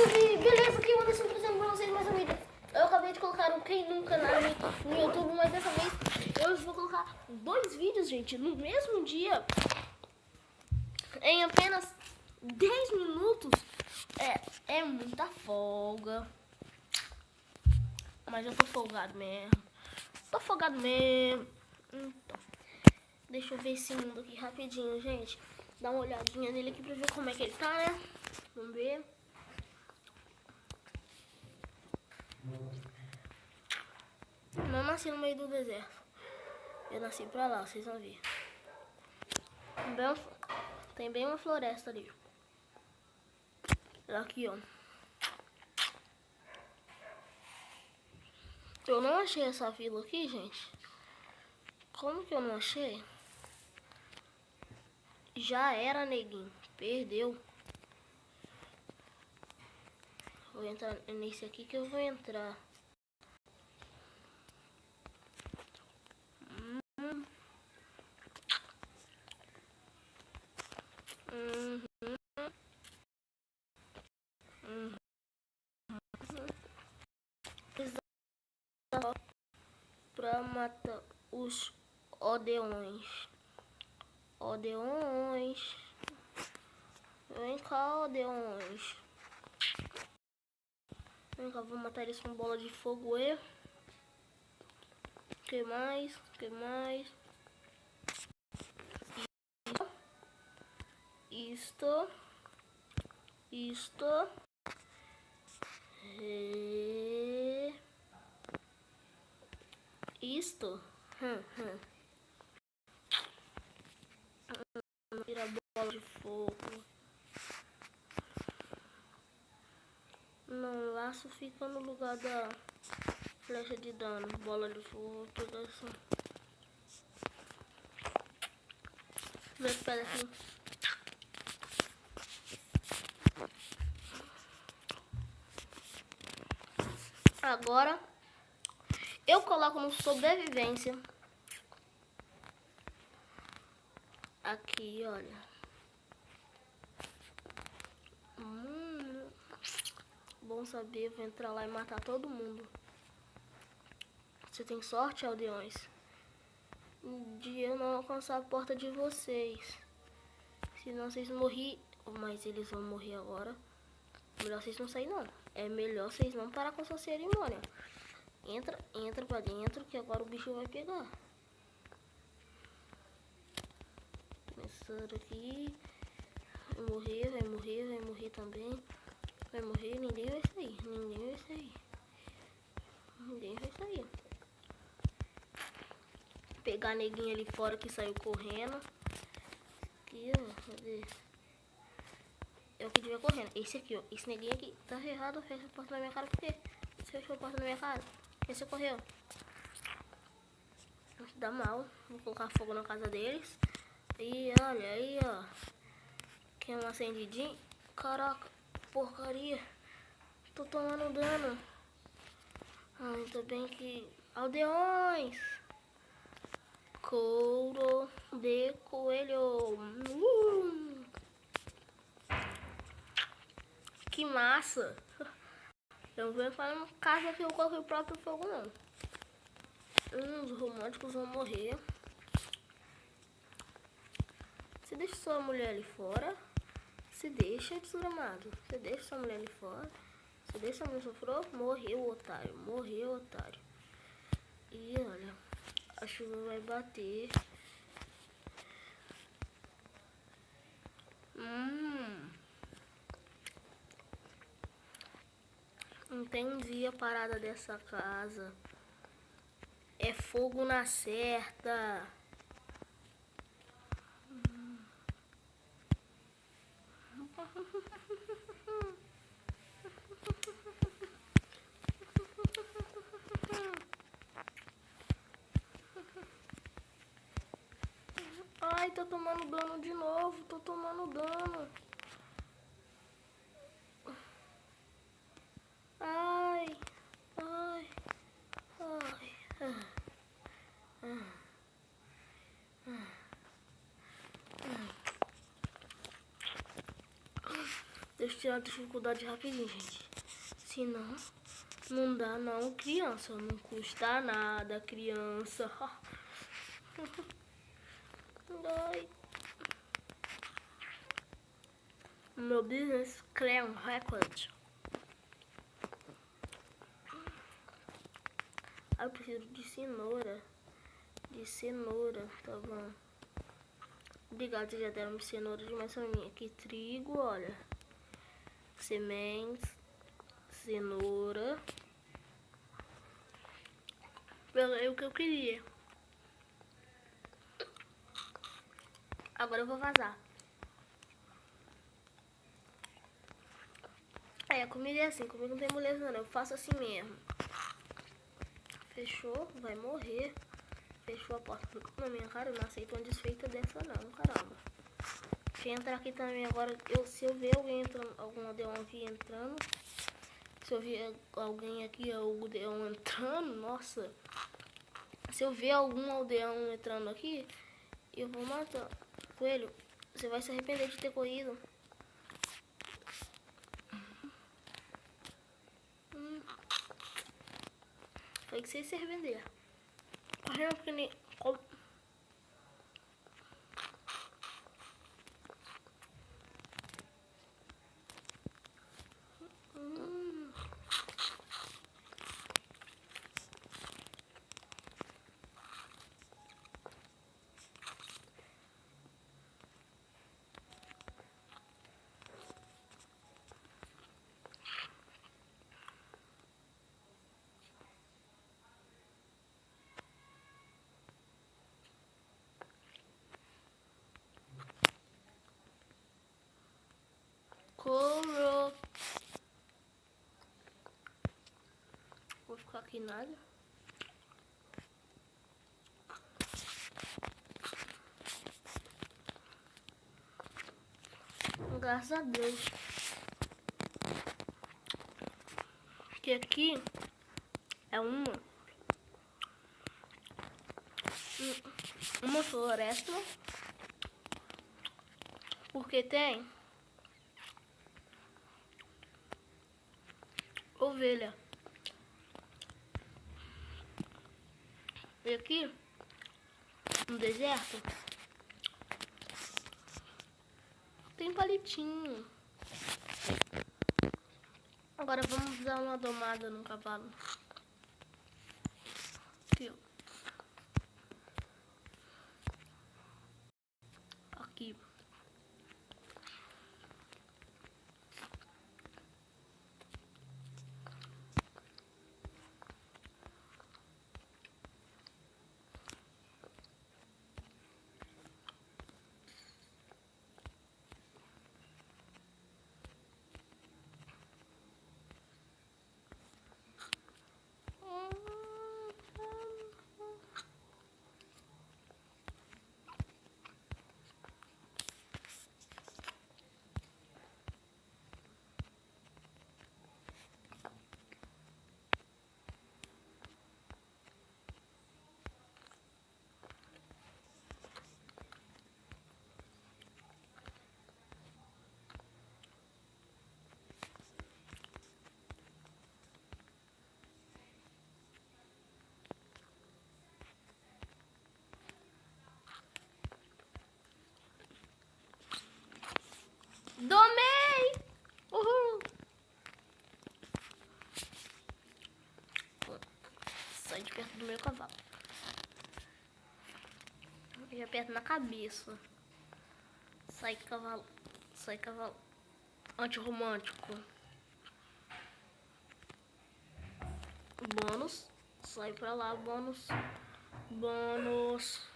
Beleza, aqui eu vou deixar pra vocês mais um vídeo. Eu acabei de colocar um Quem Nunca no YouTube, mas dessa vez eu vou colocar 2 vídeos, gente, no mesmo dia. Em apenas 10 minutos. É muita folga. Mas eu tô folgado mesmo. Então, deixa eu ver esse mundo aqui rapidinho, gente. Dá uma olhadinha nele aqui pra ver como é que ele tá, né? Vamos ver. Não nasci no meio do deserto. Eu nasci pra lá, vocês vão ver. Tem bem uma floresta ali. Aqui, ó. Eu não achei essa vila aqui, gente. Como que eu não achei? Já era, neguinho. Perdeu. Vou entrar nesse aqui que eu vou entrar. Pra matar os Odeões. Vem cá, Odeões. Vem cá, vou matar eles com bola de fogo. Que mais? Isto. Tira a bola de fogo. Não, laço fica no lugar da flecha de dano. Bola de fogo, tudo assim. Vê se pega aqui. Agora eu coloco no sobrevivência. Aqui, olha. Bom saber, vou entrar lá e matar todo mundo. Você tem sorte, aldeões, de eu não alcançar a porta de vocês. Senão vocês morrem. Mas eles vão morrer agora. Melhor vocês não saírem, não. É melhor vocês não parar com essa cerimônia. Entra pra dentro que agora o bicho vai pegar. Começando aqui. Vai morrer também. Vai morrer, ninguém vai sair. Pegar a neguinha ali fora que saiu correndo. Aqui, ó, cadê? É o que devia correndo. Esse aqui, ó. Esse neguinho aqui tá errado. Fecha a porta na minha cara. Por quê? Você fechou a porta na minha cara? Esse correu. Dá mal. Vou colocar fogo na casa deles. E olha aí, ó. Quer um acendidinho? Caraca, porcaria. Tô tomando dano. Ainda bem que... Aldeões! Couro de coelho. Que massa! Eu não vou entrar numa casa que eu coloquei o próprio fogo, não. Os românticos vão morrer. Você deixa sua mulher ali fora. Se deixa, desgramado. Você deixa sua mulher ali fora. Você deixa sua mulher sofrer. Morreu, otário. E olha, a chuva vai bater. Entendi a parada dessa casa. É fogo na certa. Ai, tô tomando dano de novo. Ai. Deixa eu tirar a dificuldade rapidinho, gente. Senão, não dá não, criança. Não custa nada, criança. Ai. Meu business Crown Record. Eu preciso de cenoura. Tá bom. Obrigado, vocês já deram cenoura demais pra mim. Aqui, trigo, olha. Sementes. Cenoura. Peguei o que eu queria. Agora eu vou vazar. A comida é assim, comigo não tem moleza não, eu faço assim mesmo. Fechou, vai morrer. Fechou a porta na minha cara, eu não aceito uma desfeita dessa não, caramba. Deixa eu entrar aqui também agora, se eu ver alguém entrando, algum aldeão aqui entrando. Se eu ver alguém aqui, aldeão entrando, nossa. Se eu ver algum aldeão entrando aqui, eu vou matar. Coelho, você vai se arrepender de ter corrido. Foi que você se arrepender. Correndo que nem... Coro. Vou ficar aqui nada. Graças a Deus. Que aqui é uma floresta. Porque tem ovelha. E aqui no deserto tem palitinho. Agora vamos dar uma domada no cavalo. Aqui, ó. Aqui. Domei! Uhul! Sai de perto do meu cavalo. E aperto na cabeça. Sai cavalo. Sai cavalo. Antirromântico. Bônus. Sai pra lá, bônus. Bônus.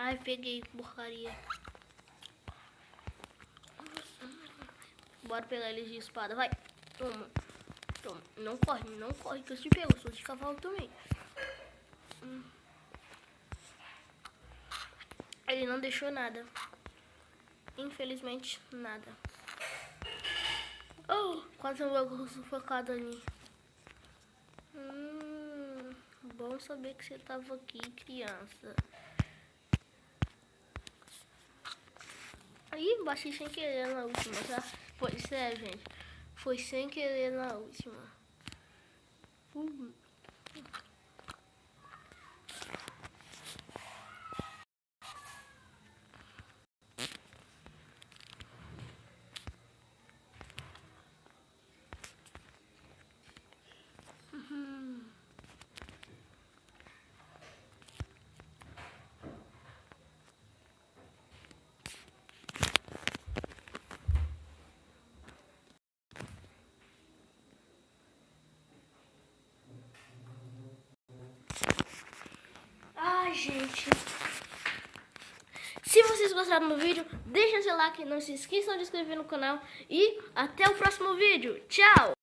Ai, peguei porcaria. Bora pegar eles de espada, vai. Toma. Toma. Não corre que eu te pego. Eu sou de cavalo também. Ele não deixou nada. Infelizmente, nada. Oh, quase eu vou sufocado ali. Bom saber que você tava aqui, criança. bati sem querer na última, tá? Foi sério, gente. Foi sem querer na última. Ai, gente. Se vocês gostaram do vídeo, deixem seu like, não se esqueçam de se inscrever no canal e até o próximo vídeo. Tchau!